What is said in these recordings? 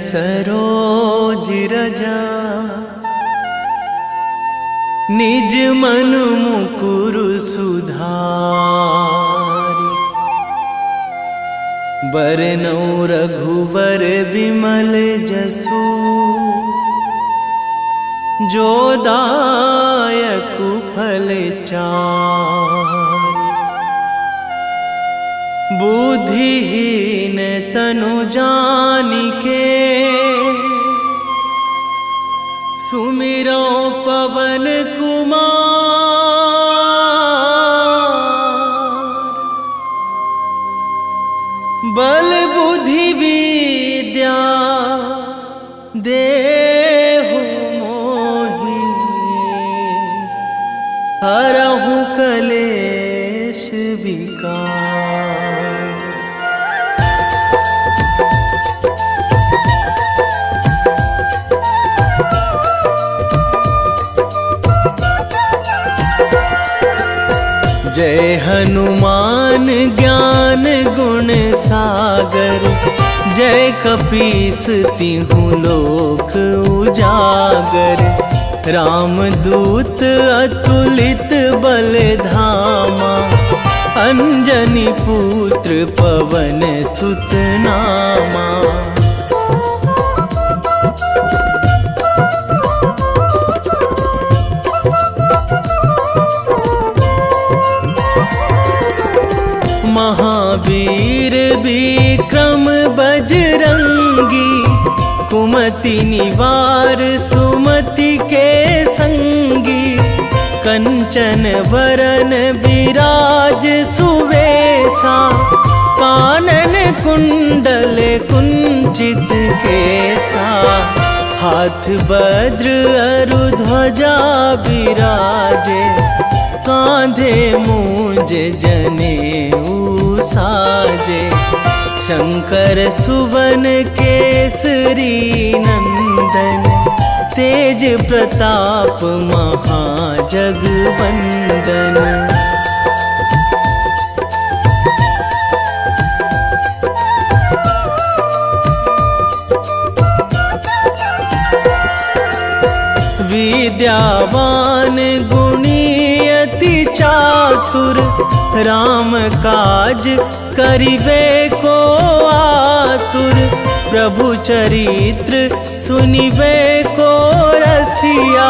सरोज रजा निज मन मुकुर सुधारि। बरनौ रघुवर विमल जसु जो दायक फल चारि। बुद्धिहीन तनु जानिके सुमिरो पवन कुमार। बल बुद्धि विद्या देहु मोहि हरहु कलेश विकार। जय हनुमान ज्ञान गुण सागर। जय कपीस तिहु लोक उजागर। रामदूत अतुलित बल धामा। अंजनी पुत्र पवन सुत नामा। महावीर विक्रम बजरंगी। कुमति निवार सुमति के संगी। कंचन वरन विराज सुवेशा। कानन कुंडल कुंचित केसा। हाथ वज्र अरु ध्वजा विराजे। कांधे मूंज जनेऊ साजे। शंकर सुवन केसरी नंदन। तेज प्रताप महाजगवंदन। विद्यावान गुणी अति चातुर। राम काज करिबे को आतुर। प्रभु चरित्र सुनिबे को रसिया।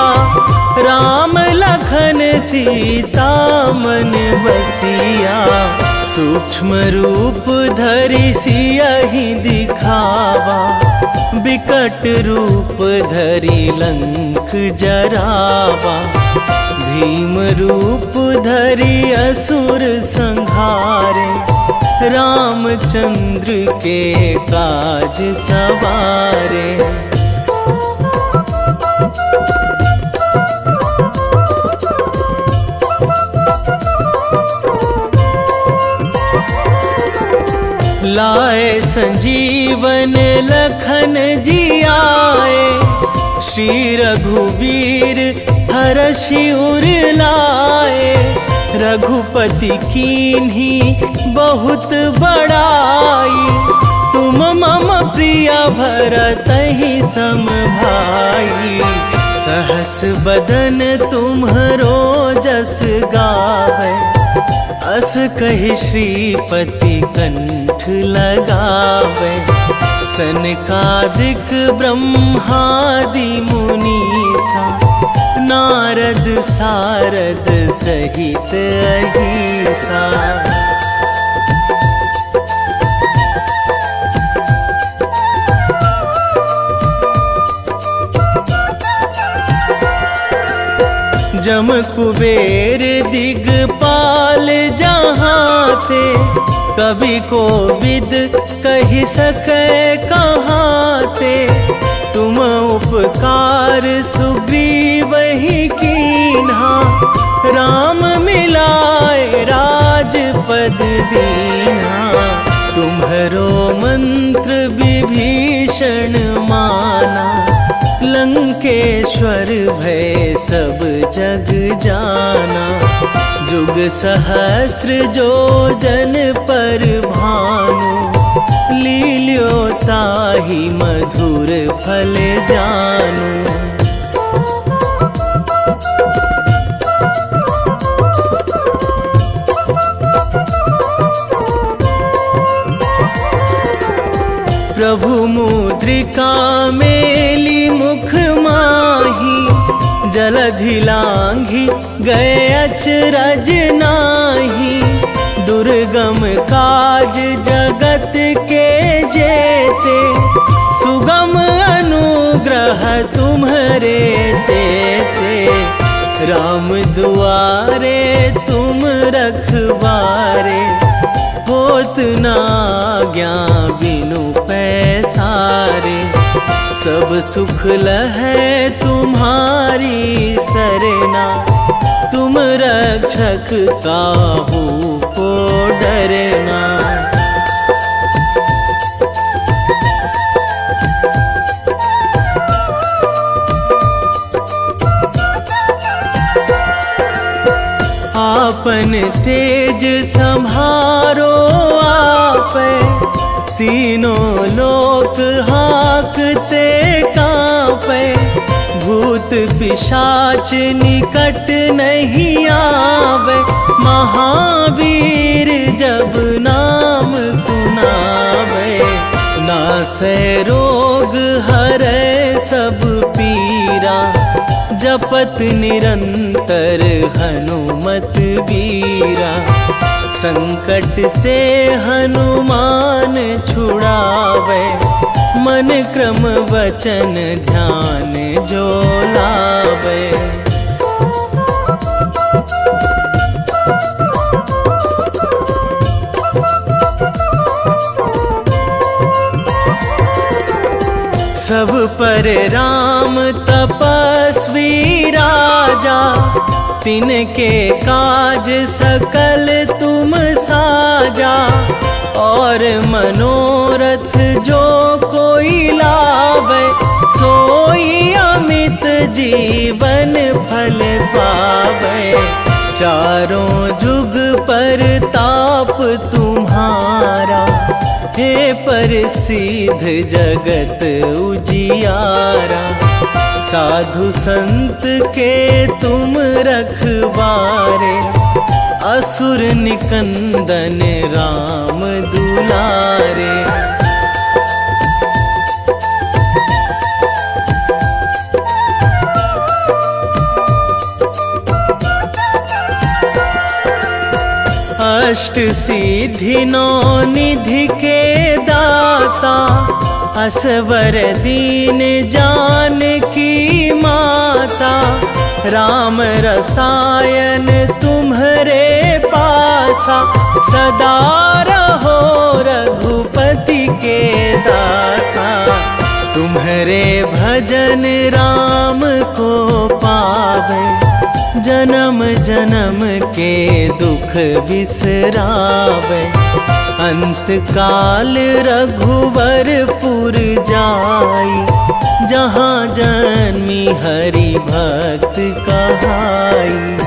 राम लखन सीता मन बसिया। सूक्ष्म रूप धरि सियहि दिखावा। विकट रूप धरि लंक जरावा। भीम रूप धरि असुर संहारे। रामचंद्र के काज सवारे। लाए संजीवन लखन जियाए। श्री रघुवीर हरषि उर लाए। रघुपति कीन्ही बहुत बड़ाई। तुम मम प्रिय भरतहि सम भाई। सहस बदन तुम्हरो जस गावै। अस कहि श्रीपति कंठ लगावै। सनकादिक ब्रह्मादि मुनीसा। नारद सारद सहित अहिसा। जम कुबेर दिगपाल जहाँ थे। कवि कोविद कहि सकै कहाँ ते। तुम उपकार सुग्रीवहि कीन्हा। राम मिलाए राजपद दीन्हा। तुम्हरो मंत्र विभीषण माना। लंकेश्वर भय सब जग जाना। जुग सहस्र जो जन पर भानु। लील्यो ताहि मधुर फल जानू। प्रभु मुद्रिका मेली मुख माही, जलधि लांघी गए अचरज नाही। दुर्गम काज जगत के जेते, सुगम अनुग्रह तुम्हरे तेते। राम दुआरे तुम रखवारे, होत ना आज्ञा बिनु पैसारे। सब सुख लहै तुम्हारी सरना, तुम रक्षक काहू को डरना। आपन तेज संभारो आपै, तीनों लोक हाकते कांपै। भूत पिशाच निकट नहीं आवे, महावीर जब नाम सुनावे। नासै रोग हरै सब पीरा, जपत निरंतर हनुमत बीरा। संकट ते हनुमान छुड़ावे, मन क्रम वचन ध्यान जो लावे। सब पर राम तपस्वी राजा, तिनके काज सकल तुम साजा। और मनोरथ जो कोई लावे, सोई अमित जीवन फल पावे। चारों जुग पर ताप तुम्हारा, हे प्रसिद्ध जगत उजियारा। साधु संत के तुम रखवारे, असुर निकंदन राम दुलारे। अष्ट सिद्धि नौ निधि के दाता, असवर दीन जानकी माता। राम रसायन तुम्हरे पासा, सदा रहो रघुपति के दासा। तुम्हरे भजन राम को पावे, जन्म जन्म के दुख बिसरावे। अंत काल रघुवरपुर जाई, जहाँ जन्मी हरि भक्त कहाई।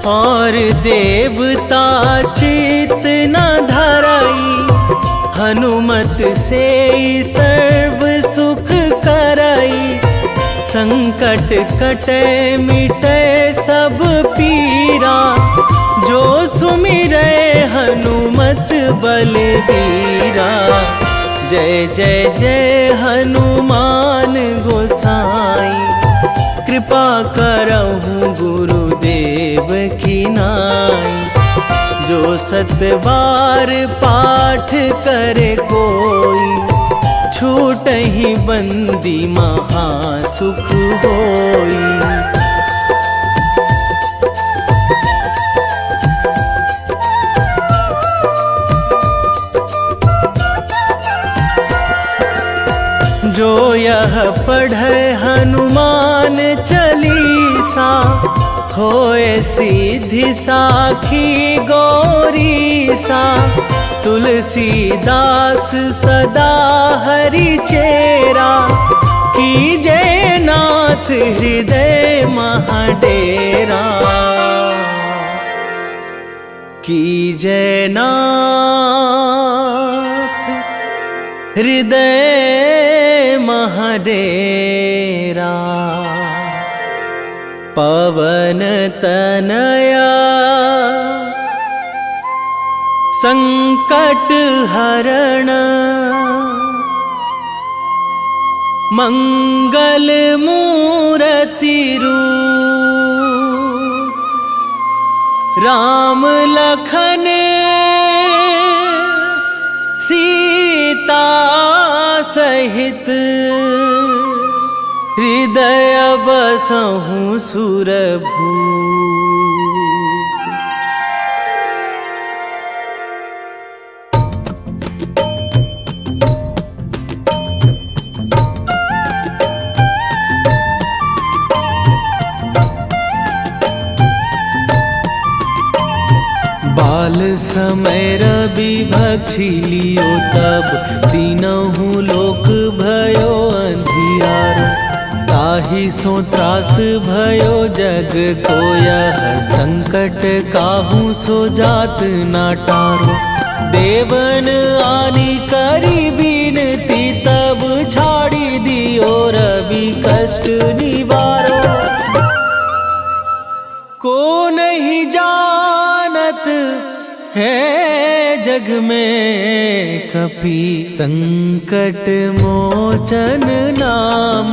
और देवता चित न धराई, हनुमत से सर्व सुख कराई। संकट कटे मिटे सब पीरा, जो सुमिरै हनुमत बलबीरा। जय जय जय हनुमान गोसाई, कृपा करहु गुरुदेव की नाई। जो सतबार पाठ करे कोई, छूटहि बंदी महासुख होई। जो यह पढ़े हनुमान चालीसा, होए सीधी साखी गौरीसा। तुलसीदास सदा हरि चेरा, कीजे नाथ हृदय महाडेरा, कीजे नाथ हृदय महाडेरा। पवन तनया संकट हरण, मंगल मूर्ति रूप, राम लखन सीता सहित, हृदय बसहु सुरभूप। बाल समय रवि भक्षी लियो तब, तीनहु लोक भयो अंधियारो। ताहि सो त्रास भयो जग को यह, संकट काहू सो जात ना टारो। देवन आनी करी बिनती तब, छाड़ी दियो रवि कष्ट निवारो। को नहीं जानत है जग में कपि, संकट मोचन नाम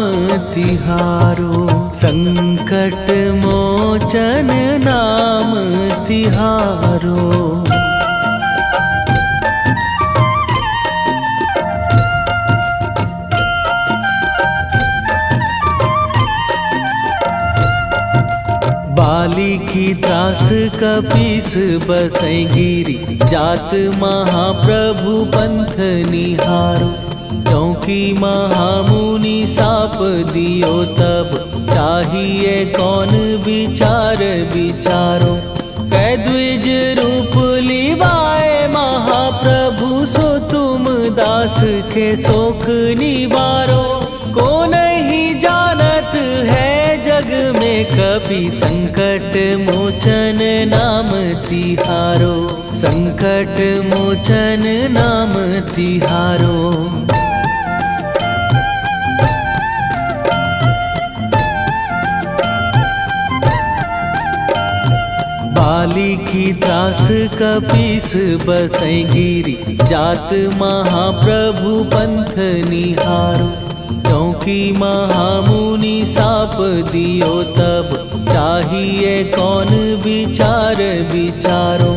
तिहारो। संकट मोचन नाम तिहारो। बाली की त्रास कपीस बसै गिरी, जात महाप्रभु पंथ निहारो। क्योंकि महामुनि साप दियो तब, चाहिए कौन विचार विचारो। कै द्विज रूप लिवाए महाप्रभु, सो तुम दास के शोक निवारो। को नहीं जानत है जग में कपि, संकट मोचन नाम तिहारो। संकट मोचन नाम तिहारो। बाली की त्रास कपीस बसै गिरी, जात महाप्रभु पंथ निहारो। क्योंकि महामुनि साप दियो तब, चाहिए कौन विचार विचारो।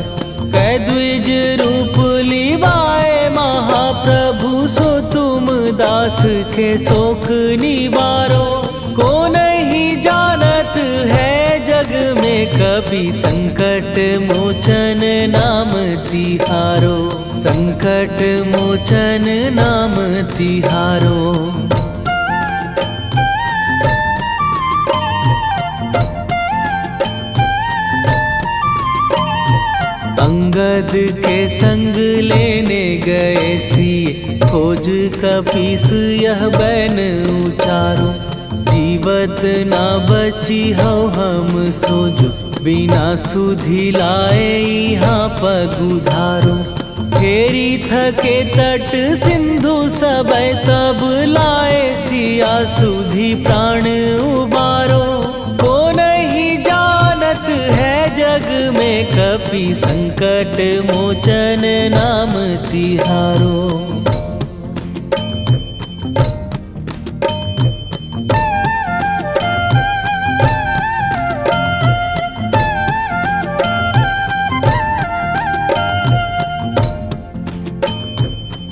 कै द्विज रूप लिवाए महाप्रभु, सो तुम दास के शोक निवारो। को नहीं जानत है जग में कपि, संकट मोचन नाम तिहारो। संकट मोचन नाम तिहारो। अंगद के संग लेने गए सिए, खोज कपीस यह बैन उचारो। जीवत ना बची हो हम सोजो, बिना सुधि लाए यहाँ पगुधारो। फेरी थके तट सिंधु सबय, तब लाए सिया सुधि प्राण उबारो। को नहीं जानत है जग में कपि, संकट मोचन नाम तिहारो।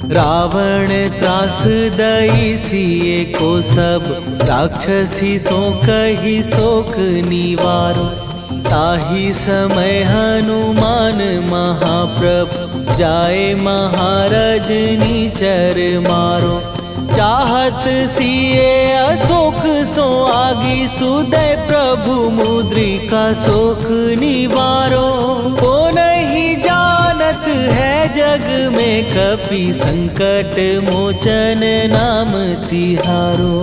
रावण त्रास दई सिए को सब, राक्षसी सो कही शोक निवारो। ताहि समय हनुमान महाप्रभु, जाए महाराज नीचर मारो। चाहत सिए अशोक सो आगी, सुदय प्रभु मुद्रिका शोक निवारो। को नहीं जानत है जग में कपि संकट मोचन नाम तिहारो।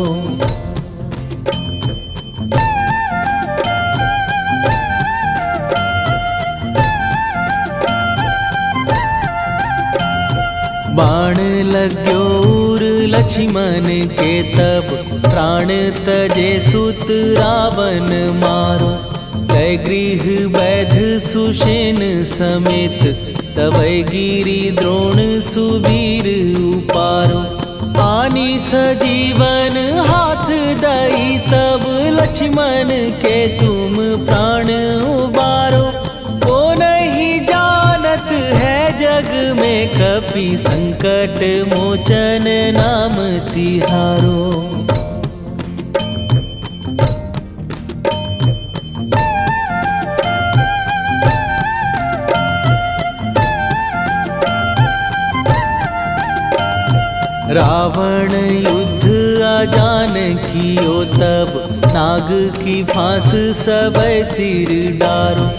बाण लग्यो उर लक्ष्मण के तब प्राण तजे सुत रावण मारो। कै गृह वैध सुषेण समेत तबै गिरि द्रोण सुबीर उपारो। आनी सजीवन हाथ दई तब लक्ष्मण के तुम प्राण उबारो। ओ नहीं जानत है जग में कपि संकट मोचन नाम तिहारो। रावण युद्ध आजान कियो तब नाग की फांस सबै सिर डारो।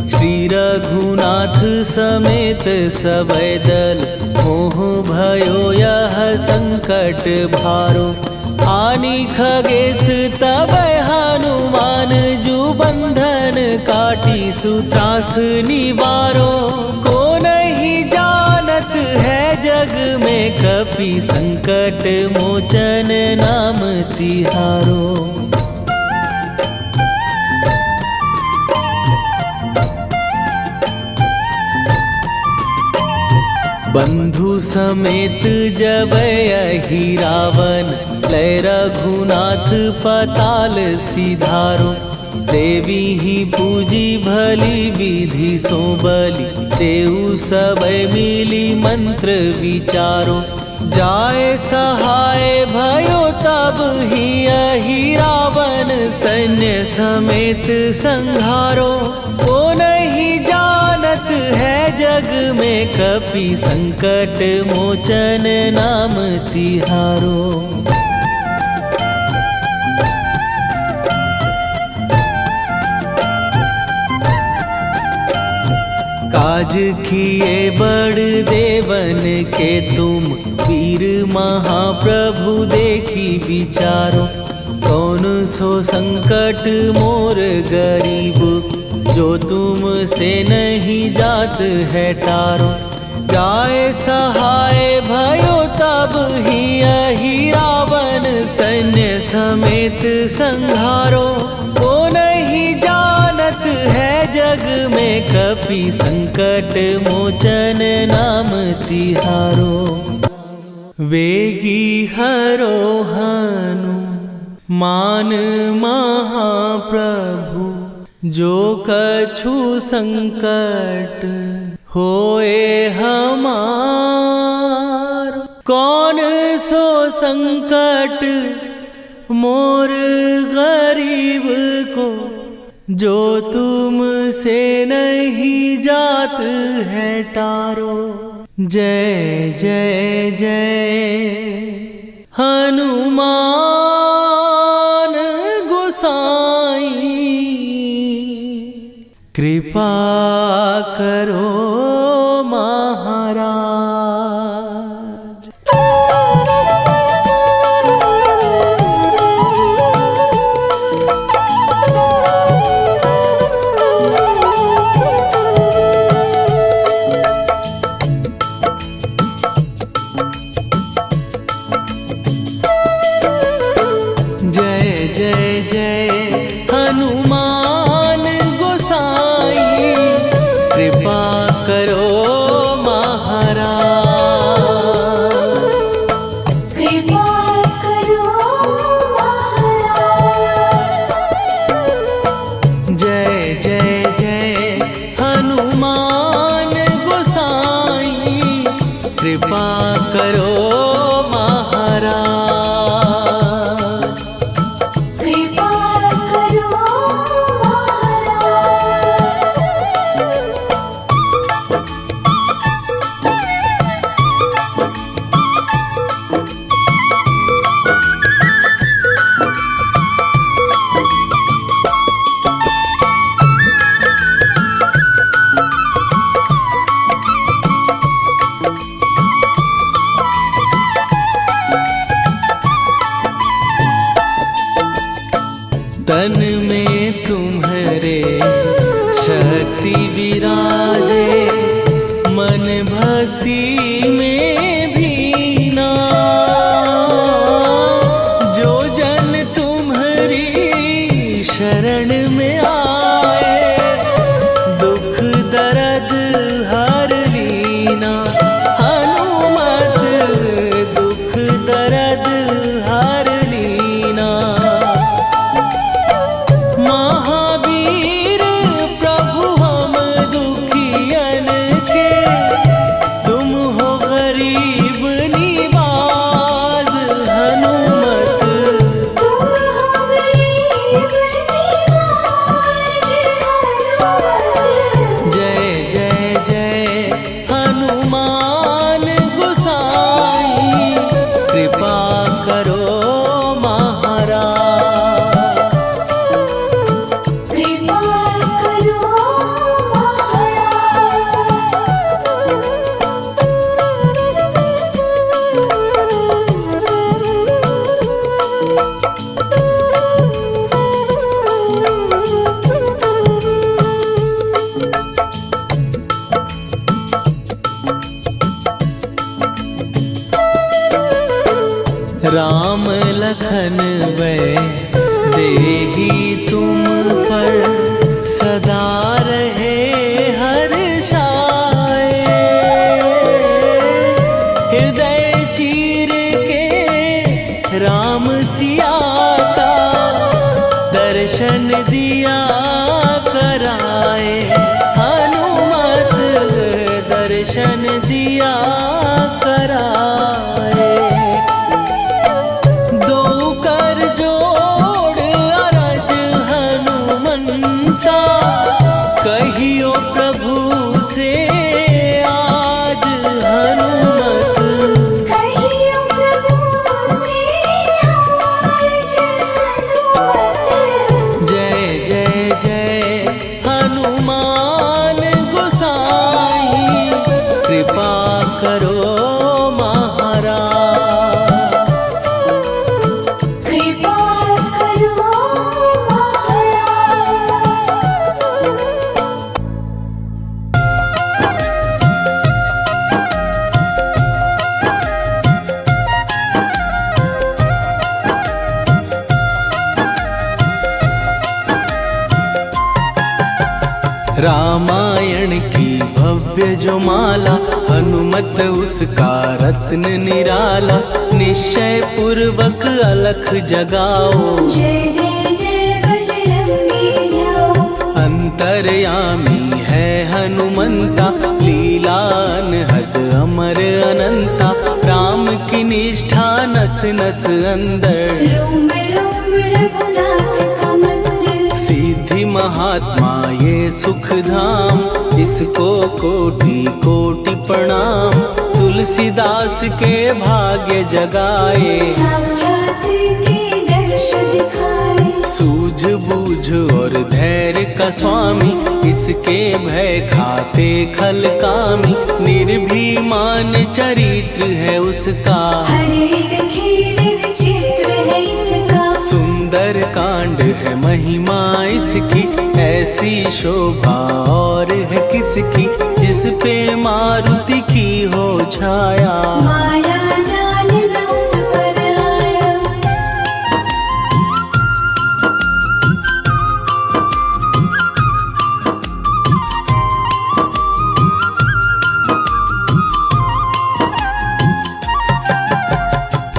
श्री रघुनाथ समेत सबै दल मोह भयो यह संकट भारो। आनी खगेश तबै हनुमान जु बंधन काटी सुत्रास निवारो। को नहीं जानत है जग में कपि संकट मोचन नाम तिहारो। बंधु समेत जबै अहि रावण लय रघुनाथ पताल सिधारो। देवी ही पूजी भली विधि सो बलि तेउ सबै मिली मंत्र विचारो। जाय सहाय भयो तब ही अहि रावण सैन्य समेत संहारो। ओ नहीं जानत है जग में कपि संकट मोचन नाम तिहारो। काज किए बड़ देवन के तुम वीर महाप्रभु देखी विचारो। कौन सो संकट मोर गरीब जो तुम से नहीं जात है टारो। जाय सहाय भयो तब ही अहि रावण सैन्य समेत संहारो। ओ नहीं जानत है जग में कपि संकट मोचन नाम तिहारो। वेगी हरो हनुमान महाप्रभु जो कछु संकट होए हमार। कौन सो संकट मोर गरीब को जो तुम से नहीं जात है टारो। जय जय जय हनुमान गोसाई कृपा करो महाराज। लखन वै देही तुम पर सदा रहे हर्षाए। हृदय चीर के राम सिया का दर्शन दिया कराए। हनुमत दर्शन दिया कराए। दो कर जोड़ अरज हनुमंता कहियो प्रभु से आज हनुमत। कहियो प्रभु से आज हनुमत। जय जय जय हनुमान गोसाई कृपा करो महाराज। कृपा करो महाराज। रामायण की भव्य जो माला हनुमत उसका रत्न निराला। निश्चय पूर्वक अलख जगाओ जय जय जय बजरंगी जाओ। अंतर्यामी है हनुमंता लीला अनहद अमर अनंता। राम की निष्ठा नस नस अंदर रोम रोम रघुनाथ का मंदिर। सिद्धि महात्मा ये सुख धाम इसको कोटि कोटि प्रणाम। तुलसीदास के भाग्य जगाए साक्षात के दर्श दिखाए। सूझ बूझ और धैर्य का स्वामी इसके भय खाते खल कामी। निर्भीमान चरित्र है उसका हर एक खेल विचित्र है इसका। सुंदर कांड है महिमा इसकी। ऐसी शोभा और है किसकी जिस पे मारुति की हो छाया। माया जाल न उस पर आया।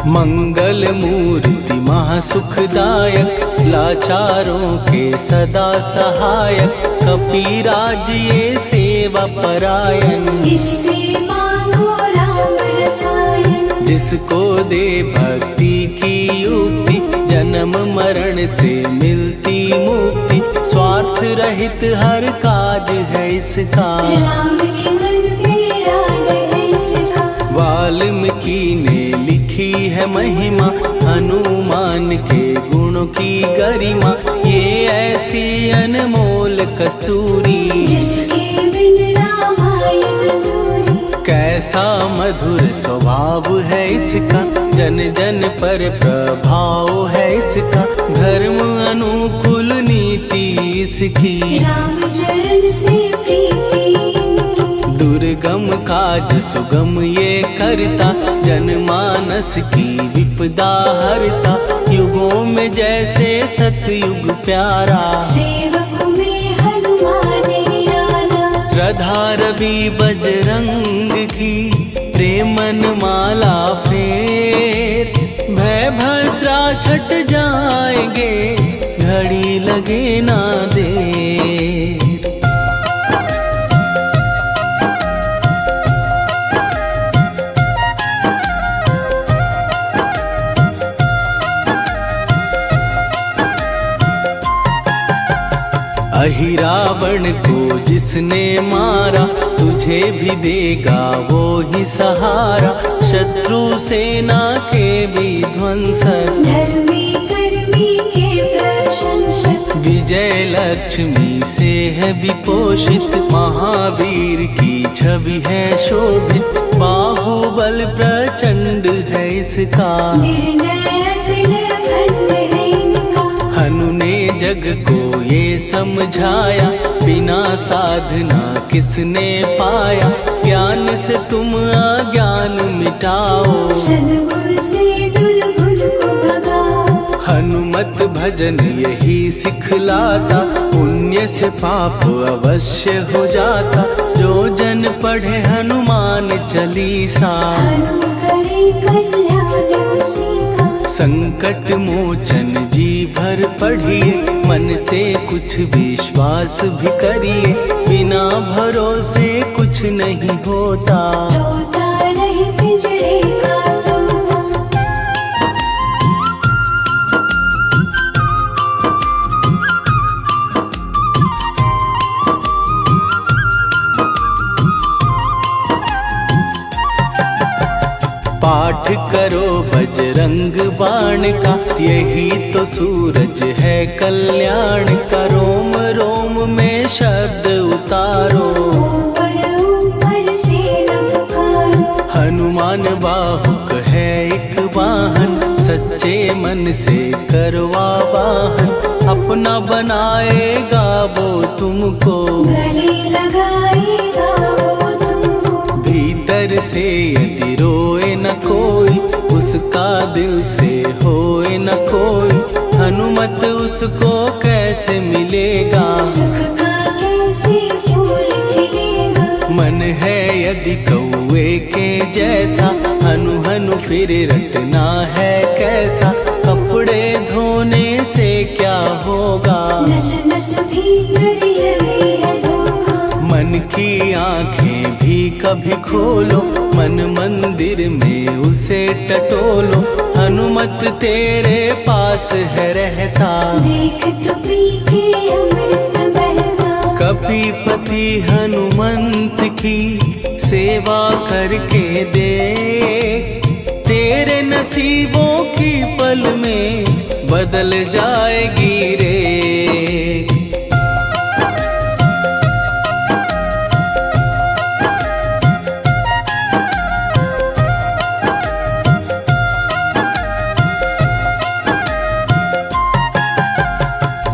मंगल मूर्ति महासुखदायक लाचारों के सदा सहायक। कपीराज ये सेवा परायण इससे मांगो राम रसायन। जिसको दे भक्ति की युक्ति जन्म मरण से मिलती मुक्ति। स्वार्थ रहित हर काज है इसका राम के मन पे राज है इसका। वाल्मीकि ने लिखी है महिमा हनुमान के गुणों की गरिमा। ये ऐसी अनमोल कस्तूरी जिसके बिन रामायण अधूरी। कैसा मधुर स्वभाव है इसका जन जन पर प्रभाव है इसका। धर्म अनुकूल नीति इसकी राम चरण से प्रीति। दुर्गम काज सुगम ये करता जनमानस की विपदा हरता। युगों में जैसे सतयुग प्यारा सेवक में हनुमान निराला। श्रद्धा रवि बजरंग की प्रेमन माला फेर। भय भद्रा छट जाएंगे घड़ी लगे ना देर। अहिरावण को जिसने मारा तुझे भी देगा वो ही सहारा। शत्रु सेना के विध्वंसक धर्मी कर्मी के प्रशंसक। विजय लक्ष्मी से है विपोषित। महावीर की छवि है शोभित। बाहुबल प्रचंड है इसका निर्णय अखंड है इनका। हनु ने जग को ये समझाया बिना साधना किसने पाया। ज्ञान से तुम अज्ञान मिटाओ सद्गुण से दुर्गुण को भगाओ। हनुमत भजन यही सिखलाता, पुण्य से पाप अवश्य हो जाता। जो जन पढ़े हनुमान चालीसा, हनुम करे कल्याण उसी का। संकट मोचन जी भर पढ़िए, मन से कुछ विश्वास भी करिए। बिना भरोसे कुछ नहीं होता, तोता रहे पिंजरे का तोता। पाठ करो बजरंग बाण का, यही तो सूरज है कल्याण का। रोम रोम में शब्द उतारो, ऊपर ऊपर से न पुकारो। हनुमान बाहुक है एक वाहन, सच्चे मन से करवा वाहन। अपना बनाएगा वो तुमको, गले लगाएगा वो तुमको। भीतर से यदि रोए न कोई, उसका दिल से होए न कोई। हनुमत उसको कैसे मिलेगा, सुख का कैसे फूल खिलेगा। मन है यदि कौए के जैसा, हनु हनु फिर रटना है कैसा। कपड़े धोने से क्या होगा, नस नस भीतर लगी है धोखा। मन की आंखें भी कभी खोलो, मन मंदिर में उसे टटोलो। हनुमत तेरे पास है रहता, देख तो पी के अमृत बहता। कपीपति हनुमंत की सेवा करके दे, तेरे नसीबों की पल में बदल जाएगी रे।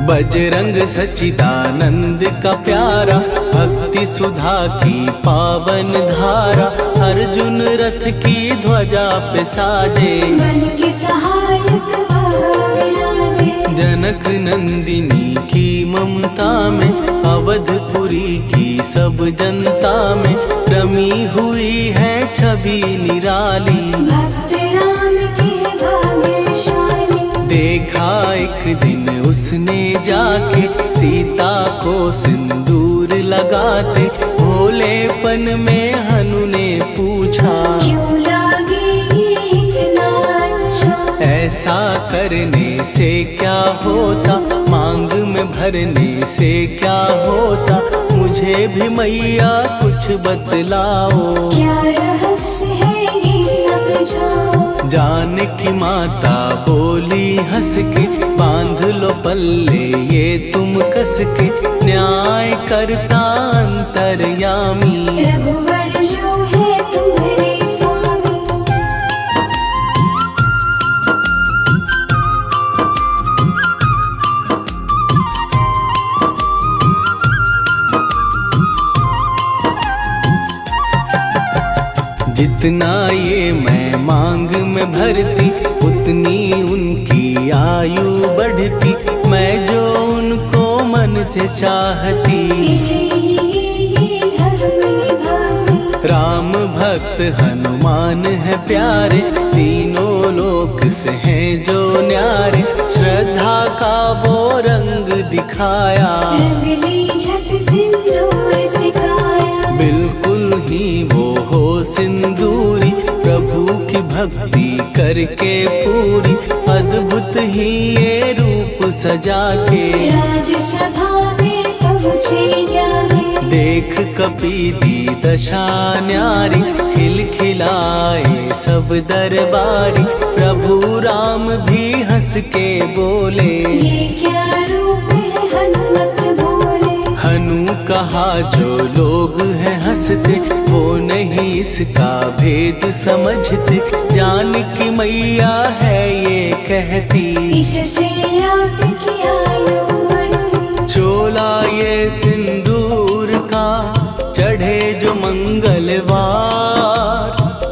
बजरंग सच्चिदानंद का प्यारा, भक्ति सुधा की पावन धारा। अर्जुन रथ की ध्वजा पे साजे, मन के सहायक वह विराजे। जनक नंदिनी की ममता में, अवधपुरी की सब जनता में रमी हुई है छवि निराली। भक्त राम के भाग्यशाली, देखा एक दिन उसने जाके सीता को सिंदूर लगाते। भोलेपन में हनु ने पूछा, क्यों लागे ये इतना अच्छा। ऐसा करने से क्या होता, मांग में भरने से क्या होता। मुझे भी मैया कुछ बतलाओ, क्या रहस्य है ये समझाओ। जानकी माता बोली हंस के, बांध लो पल्ले ये तुम कस के। न्याय करता अंतर्यामी, रघुवर जो है तुम्हारे स्वामी। जितना ये मैं मांग में भरती, उतनी उनकी आयु बढ़ती। मैं जो उनको मन से चाहती, इसलिए ये धर्म निभाती। राम भक्त हनुमान है प्यारे, तीनों लोक से हैं जो न्यारे। श्रद्धा का वो रंग दिखाया, रंगली झट सिंदूर सिखाया। बिल्कुल ही वो हो सिंदूरी, प्रभु की भक्ति करके पूरी। अद्भुत ही ये रूप सजा के, राजसभा में पहुँचे जाके। देख कपीदी दशा न्यारी, खिलखिलाए सब दरबारी। प्रभु राम भी हंस के बोले, ये क्या रूप है हनुमत बोले। हनु कहा जो लोग हैं हंसते, वो नहीं इसका भेद समझते। जानकी मैया है ये कहती, इससे आपकी आयु बढ़ती। चोला ये सिंदूर का चढ़े जो मंगलवार।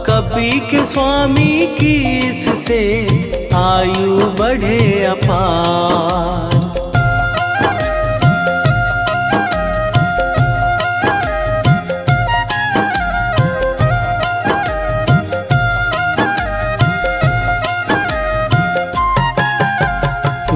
कपी के स्वामी की इससे आयु बढ़े अपार।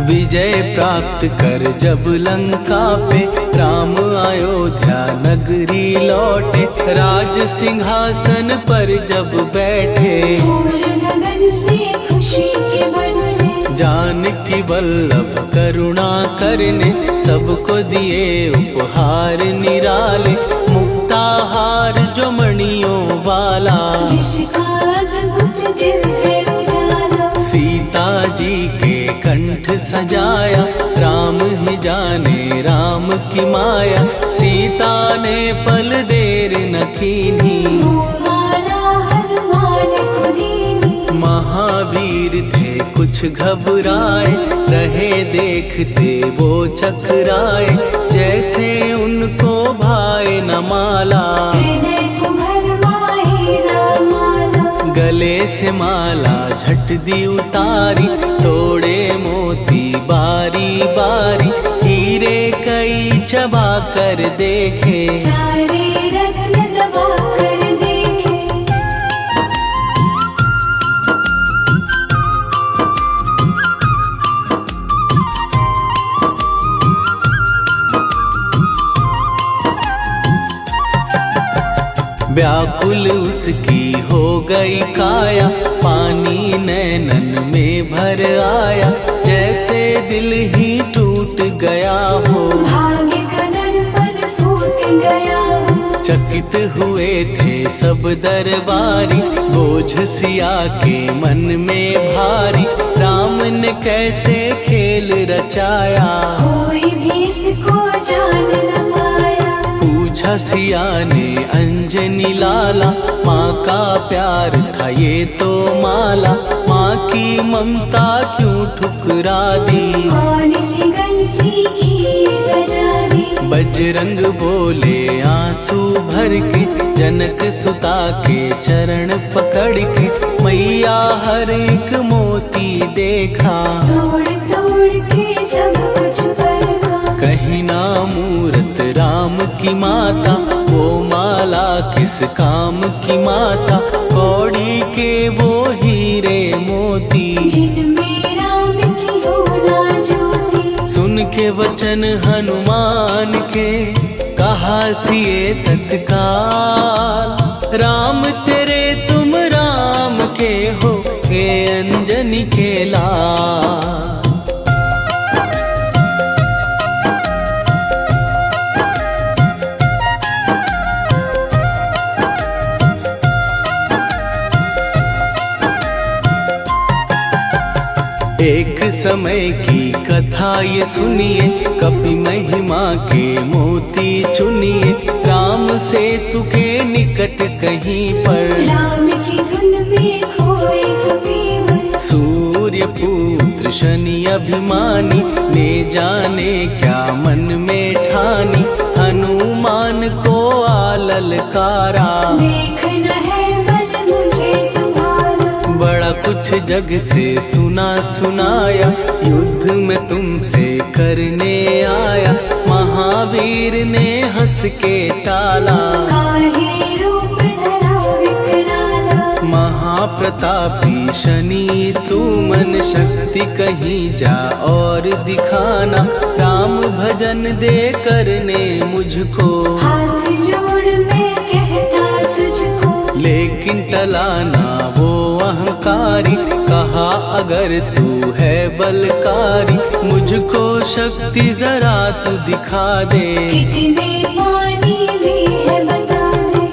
विजय प्राप्त कर जब लंका पे राम अयोध्या नगरी लौटे, राज सिंहासन पर जब बैठे, फूल गगन से खुशी के बरसे, जानकी वल्लभ करुणा करने सबको दिए उपहार निराले, मुक्ताहार जो मणियों वाला, जिसका अद्भुत दिव्य उजाला, सीता जी के कंठ सजाया, राम ही जाने राम की माया, सीता ने पल देर न कीन्ही, वो माला हनुमान को दीनी। महावीर थे कुछ घबराए, रहे देखते वो चकराए, जैसे उनको भाए न माला, हृदय को भरमाए न माला, गले से माला झट दी उतारी, तोड़े मोती बारी बारी, हीरे कई चबा कर देखे, सारे रत्न दबा कर देखे। व्याकुल उसकी हो गई काया, पानी नैनन में भर आया, जैसे दिल ही टूट गया हो, भाग्य का दर्पण फूट गया हो, चकित हुए थे सब दरबारी, बोझ सिया के मन में भारी, राम ने कैसे खेल रचाया, कोई भी इसको जान न पाया। पूछा सिया ने अंजनी लाला, माँ का प्यार था ये तो माला, माँ की ममता क्यों ठुकरा दी, कौन सी गलती की सजा दी, बजरंग बोले आंसू भर के, जनक सुता के चरण पकड़ के, मैया हर एक मोती देखा, तोड़ तोड़ के सब कुछ परखा, कहीं ना मूरत राम की माता, वो माला किस काम की माता, कौड़ी के वो हीरे मोती, जिनमें राम की होना ज्योति। सुन के वचन हनुमान के, कहा सिए तत्काल, राम तेरे तुम राम के हो, के अंजनी के लाल। एक समय की कथा ये सुनिए, कपि महिमा के मोती चुनिए, राम सेतु के निकट कहीं पर, राम की धुन में खोए कबीर, सूर्य पुत्र शनि अभिमानी, ने जाने क्या मन में ठानी, हनुमान को आललकारा, देखना है बल मुझे तुम्हारा, बड़ा कुछ जग से सुना सुनाया, युद्ध में तुमसे करने आया, महावीर ने हंस के टाला, काहे रूप धरा विकराला, महाप्रतापी शनि तू मन शक्ति कहीं जा और दिखाना, राम भजन दे करने मुझको, हाथ जोड़ मैं कहता तुझको, लेकिन टलाना वो अहंकारी, कहा अगर तू है बलकारी, मुझको शक्ति जरा तू दिखा दे, कितने पानी भी है बता दे।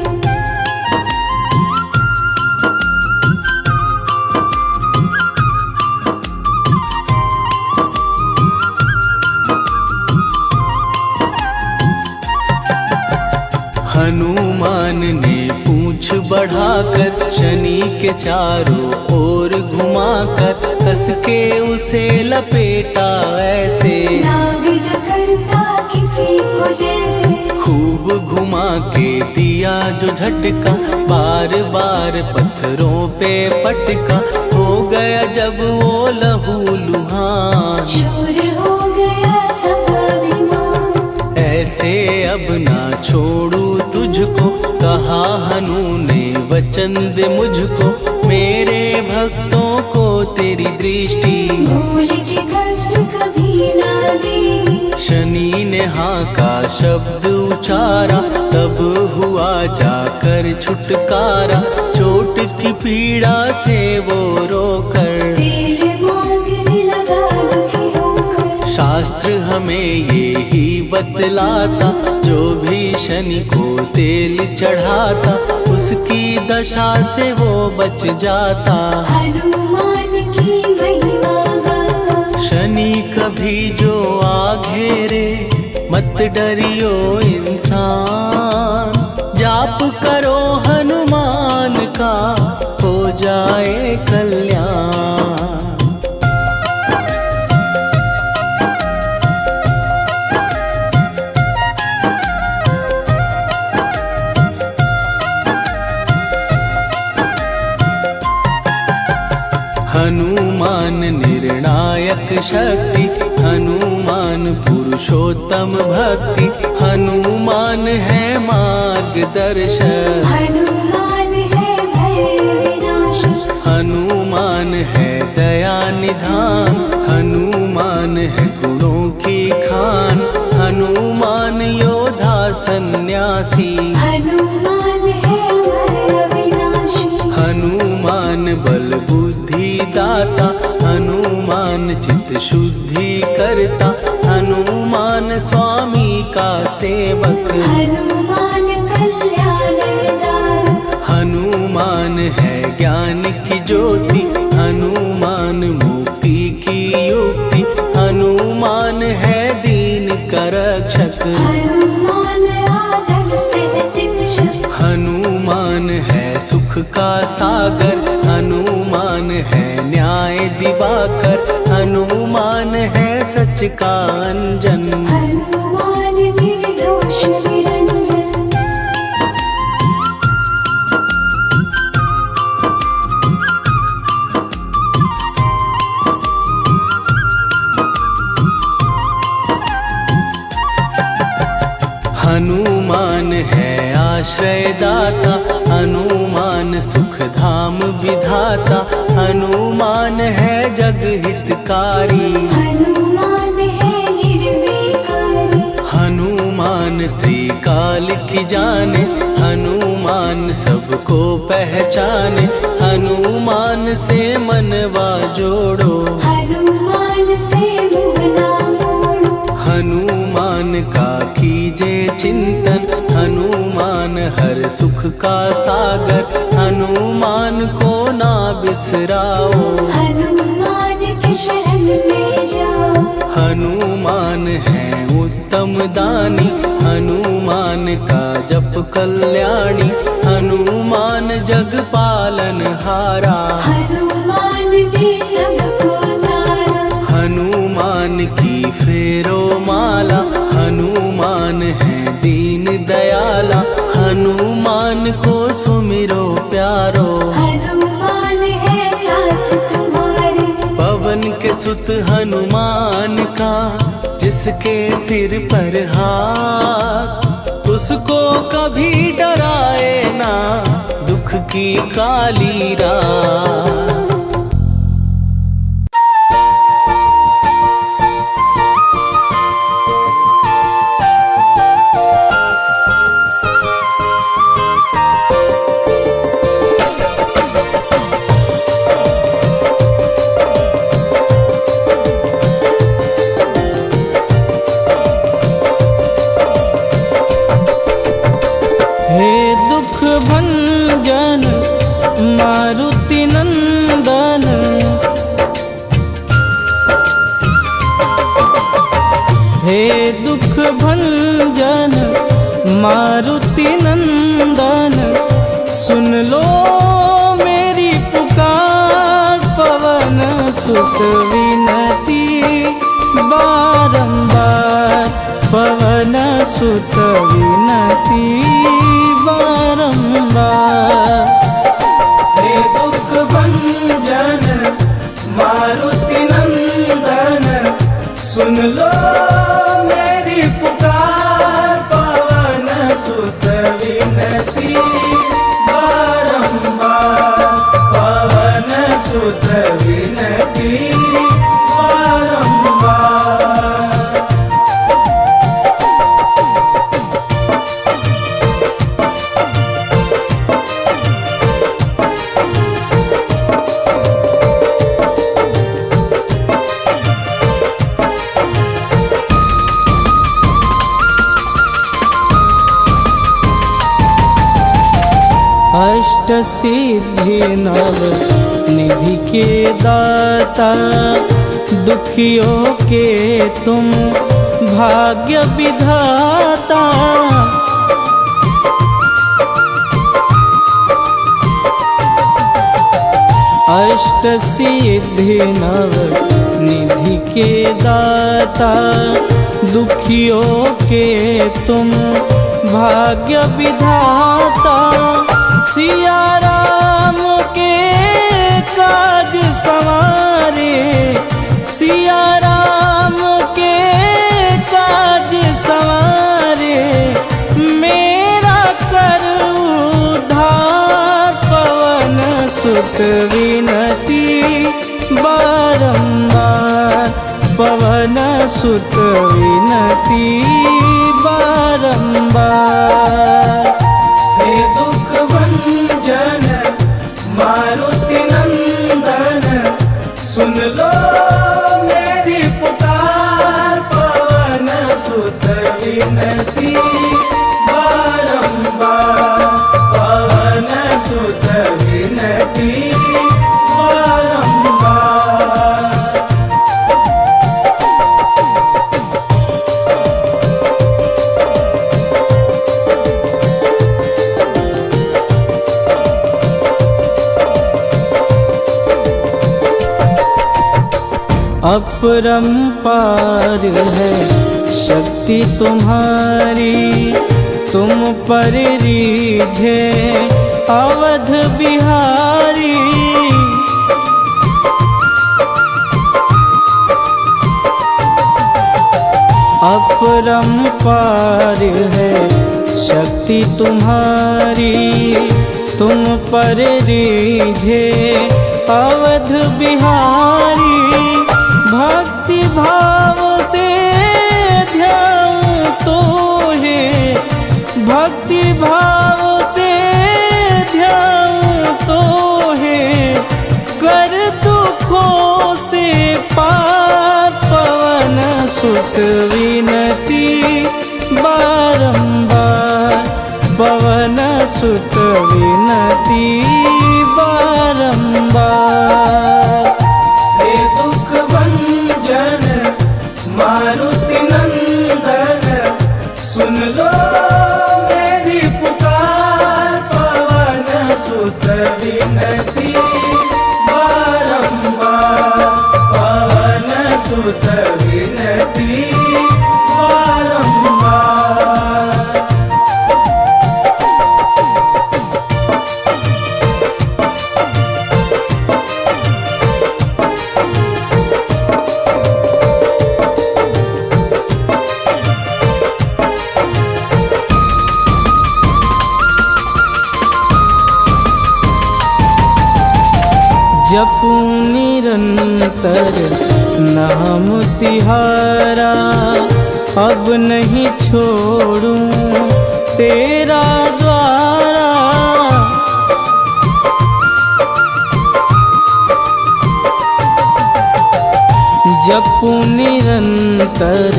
हनुमान ने पूंछ बढ़ाकर, शनि के चारों ओर घुमाकर, कस के उसे लपेटा ऐसे, नाग जो करता किसी को जैसे, खूब घुमा के दिया जो झटका, बार बार पत्थरों पे पटका, हो गया जब वो लहू लुहान, चूर हो गया सब अभिमान। ऐसे अब ना छोड़ू तुझको, कहा हनु ने वचन दे मुझको। मेरे भक्तों को तेरी दृष्टि, भूल के कष्ट कभी ना दे। शनि ने हाँ का शब्द उचारा, तब हुआ जाकर छुटकारा। चोट की पीड़ा से वो रोकर, तेल मांगने लगा दुखी होकर। शास्त्र हमें ये ही बतलाता, जो भी शनि को तेल चढ़ाता, उसकी दशा से वो बच जाता। हनुमान की महिमा गाता। शनि कभी जो आ घेरे, मत डरियो इंसान। जाप करो हनुमान का, हो जाए कल्याण। हनुमान निर्णायक शक्ति, हनुमान पुरुषोत्तम भक्ति। हनुमान है मार्गदर्शक, हनुमान है भय विनाशक। हनुमान है दया निधान। हनुमान है गुणों की खान, हनुमान योद्धा सन्यासी। हनुमान है भय विनाशी। हनुमान बल बुद्धि दाता, हनुमान चित्त शुद्धि करता। हनुमान स्वामी का सेवक, हनुमान कल्याणदायक। हनुमान है ज्ञान की ज्योति। हनुमान मुक्ति की युक्ति, हनुमान है दीन का रक्षक। हनुमान आदर से शिक्षक। हनुमान है सुख का सागर, हनुमान है न्याय दिवाकर। हनुमान है सच का अंजन, हनुमान निर्दोष निरंजन। हनुमान है आश्रय दाता, हनुमान सुख धाम विधाता। हनुमान है जग हितकारी, हनुमान है निर्विकारी। हनुमान त्रिकाल की जाने। हनुमान सबको पहचाने, हनुमान से मनवा जोड़ो। हनुमान से मुँह ना मोड़ो। हनुमान का कीजे चिंतन, हनुमान हर सुख का सागर। हनुमान को ना बिसराओ, हनुमान के शरण में जाओ। हनुमान है उत्तम दानी, हनुमान का जप कल्याणी। हनुमान जग पालन हारा, हनुमान ने सबको तारा। हनुमान की फेरो माला। हनुमान है दीन दयाला, हनुमान को सुमिरो प्यारो। हनुमान है साथ तुम्हारे। पवन के सुत हनुमान का, जिसके सिर पर हाथ, उसको कभी डराए ना दुख की काली रात। हे दुख भंजन मारुति नंदन, हे दुख भंजन मारुति नंदन। सुन लो मेरी पुकार, पवन सुत विनती बारंबार। पवन सुत विनती बारंबार। हे दुख भंजन सुत विनती बारंबार, पवन सुत विनती बारंबार। अष्ट सिद्धि नव निधि के दाता, दुखियों के तुम भाग्य विधाता। अष्ट सिद्धि नव निधि के दाता, दुखियों के तुम भाग्य विधाता। सिया राम के काज संवारे, सिया राम के काज संवारे, मेरा कर उद्धार। पवन सुत विनती बारंबार, पवन सुत विनती बारंबार। हे दुख भंजन मारुति नंदन, सुन लो मेरी पुकार। पवन सुत विनती बारंबार, पवन सुत विनती बारंबार। अपरंपार है शक्ति तुम्हारी, तुम पर रीझे अवध बिहारी। अपरंपार है शक्ति तुम्हारी, तुम पर रीझे अवध बिहारी। भक्ति भाव से ध्याऊं तो है, भक्ति भाव से ध्याऊं तो है, कर दुखों से पार। पवन सुत विनती बारंबार, पवन सुत विनती बारंबार। हे दुख भंजन मारुति नंदन, सुन लो मेरी पुकार। पवन सुत विनती बारंबार, पवन सुत विनती बारंबार। जपूं निरंतर नाम तिहारा, अब नहीं छोड़ूं तेरा द्वारा। जपूं निरंतर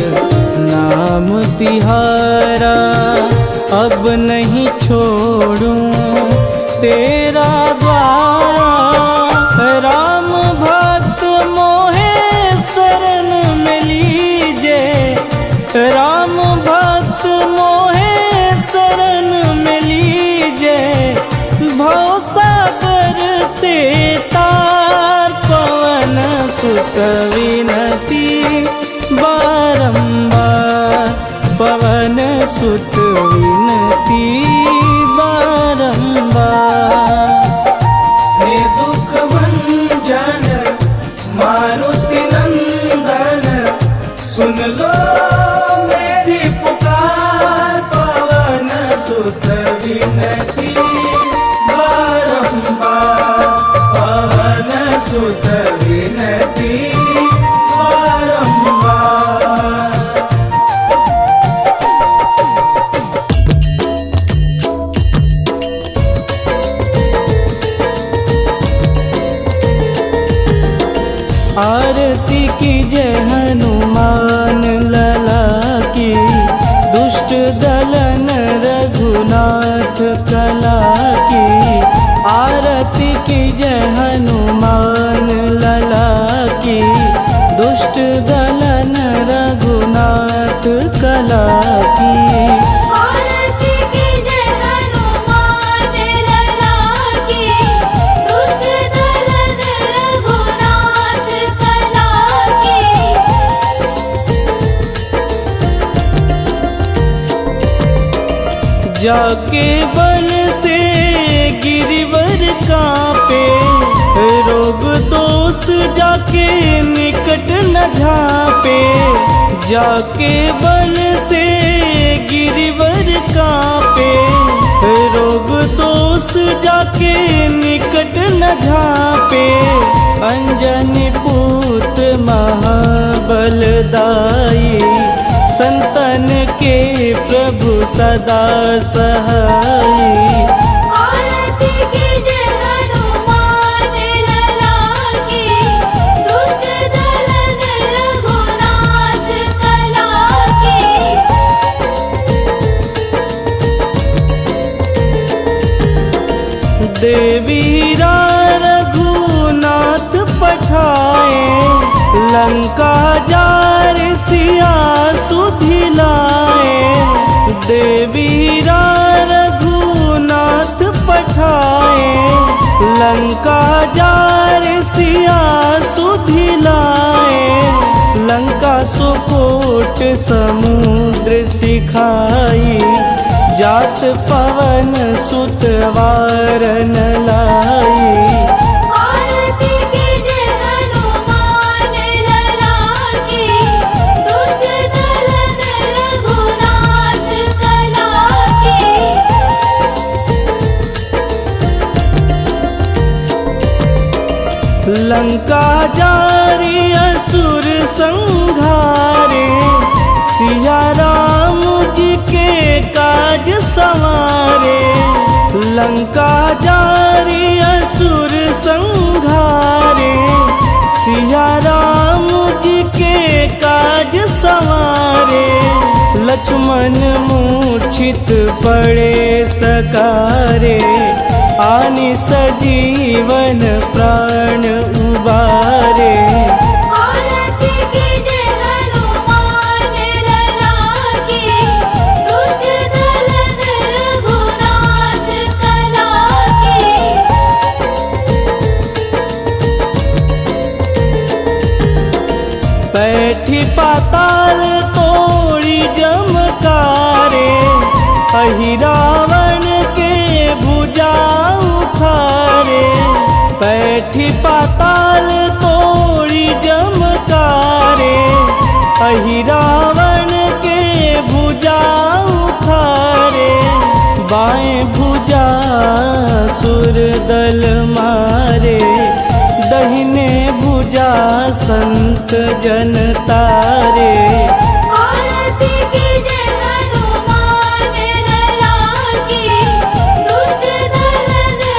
नाम तिहारा, अब नहीं छोड़ूं तेरा द्वारा। राम भक्त मोहे शरण में लीजे, राम भक्त मोहे शरण में लीजे। भवसागर से तार, पवन सुत विनती बारंबार, पवन सुत विनती बारंबार। हे दुख भंजन मारुति नंदन, सुन लो मेरी पुकार। पवन दलन रघुनाथ कला की, आरती की जय हनुमान लला की। दुष्ट दलन रघुनाथ कला की, आरती की जय हनुमान लला की। दुष्ट दलन रघुनाथ कला की। जाके बल से गिरिवर कांपे, रोग दोष जाके निकट न झांपे। जाके बल से गिरिवर कांपे, रोग दोष जाके निकट न झांपे। अंजनी पूत महाबलदाई, संतन के प्रभु सदा सहाई। आरती की जय हनुमान लला की। दुष्ट दलन रघुनाथ कला की। देवीरा रघुनाथ पठाए, लंका जार सिया सुधिलाए। देवीरा रघुनाथ पठाए, लंका जार सिया सुधिलाए। लंका सुकोट समुद्र सिखाई, जात पवन सुत वारन लाई। आरती की जय हनुमान लला की। दुष्ट दलन रघुनाथ कला की। लंका जारी असुर संहारे, सिया राम जी के काज संवारे। लंका जारी असुर संहारे, सिया राम जी के काज संवारे। लक्ष्मण मूर्छित पड़े सकारे, आनि सजीवन प्राण उबारे। आरती की जय हनुमान लला की। दुष्ट दलन रघुनाथ कला की। बैठी पाताल तोड़ी जमकारे, अहि रावण के भुजा उखारे। बैठी पाताल तोड़ी जमकारे, अहि रावण के भुजा उखारे। बाएं भुजा सुर दल मारे, दहिने भुजा संत जन तारे।